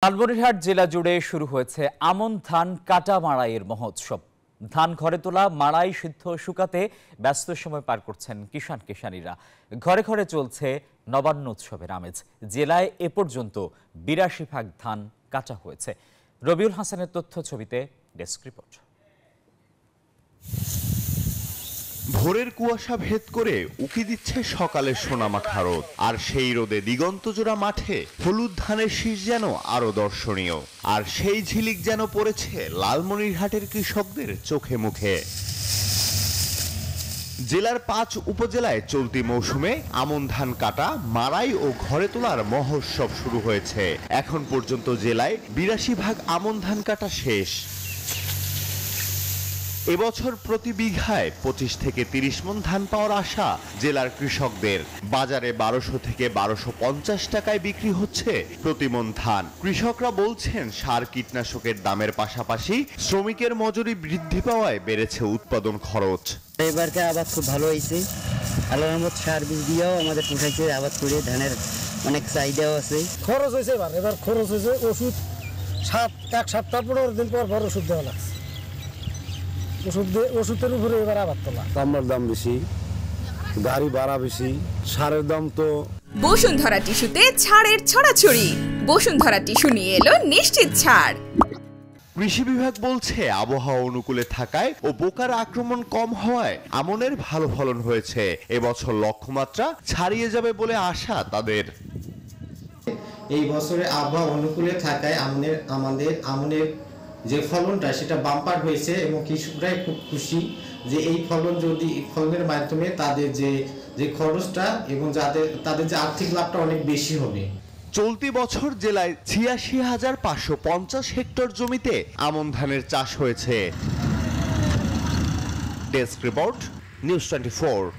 লালমনিরহাট জেলা জুড়ে শুরু হয়েছে আমন ধান কাটা মাড়াইয়ের মহোৎসব। ধান ঘরে তোলা, মাড়াই, সিদ্ধ, শুকাতে ব্যস্ত সময় পার করছেন কিষাণীরা। ঘরে ঘরে চলছে নবান্ন উৎসবের আমেজ। জেলায় এ পর্যন্ত ৮২ ভাগ ধান কাটা হয়েছে। রবিউল হাসানের তথ্য ছবিতে ডেস্ক রিপোর্ট। ভোরের কুয়াশা ভেদ করে উকি দিচ্ছে সকালের সোনামাখা রোদ, আর সেই রোদে দিগন্তজোড়া মাঠে হলুদ ধানের শীষ যেন আরো দর্শনীয়। আর সেই ঝিলিক যেন পড়েছে লালমনিরহাটের কৃষকদের চোখে মুখে। জেলার ৫ উপজেলায় চলতি মৌসুমে আমন ধান কাটা, মাড়াই ও ঘরে তোলার মহোৎসব শুরু হয়েছে। এখন পর্যন্ত জেলায় ৮২ ভাগ আমন ধান কাটা শেষ। এবছর প্রতি বিঘায় ২৫ থেকে ৩০ মণ ধান পাওয়ার আশা জেলার কৃষকদের। বাজারে ১২০০ থেকে ১২৫০ টাকায় বিক্রি হচ্ছে প্রতি মণ ধান। কৃষকরা বলছেন, সার কীটনাশকের দামের পাশাপাশি শ্রমিকের মজুরি বৃদ্ধি পাওয়ায় বেড়েছে উৎপাদন খরচ। এবারকার আবাদ খুব ভালো হয়েছে। আল্লাহর রহমত, সার বীজ দিয়েও আমাদের পোষাইছে। আবাদ করে ধানের অনেক চাহিদাও আছে। খরচ হয়েছে এবার খরচ হয়েছে ওষুধ। এক সপ্তাহ ১৫ দিন পর ওষুধ দেওয়া লাগছে। ওষুধের উপরে এবার আবাদ তোলা। তামার দাম বেশি, গাড়ি ভাড়া বেশি, সারের দাম তো। বসুন্ধরা টিস্যুতে ছাড়ের ছড়াছড়ি। বসুন্ধরা টিস্যু নিয়ে এলো নিশ্চিত ছাড়। কৃষি বিভাগ বলছে, আবহাওয়া অনুকূলে থাকায় ও পোকার আক্রমণ কম হওয়ায় আমনের ভালো ফলন হয়েছে। এবছর লক্ষ্যমাত্রা ছাড়িয়ে যাবে বলে আশা তাদের। এই বছরে আবহাওয়া অনুকূলে থাকায় আমাদের আমনের যে ফলনটা সেটা বাম্পার হয়েছে এবং কৃষকরাই খুব খুশি যে এই ফলনের মাধ্যমে তাদের যে খরচটা এবং তাদের যে আর্থিক লাভটা অনেক বেশি হবে। চলতি বছর জেলায় ৮৬,৫৫০ হেক্টর জমিতে আমন ধানের চাষ হয়েছে। Desk report, news 24।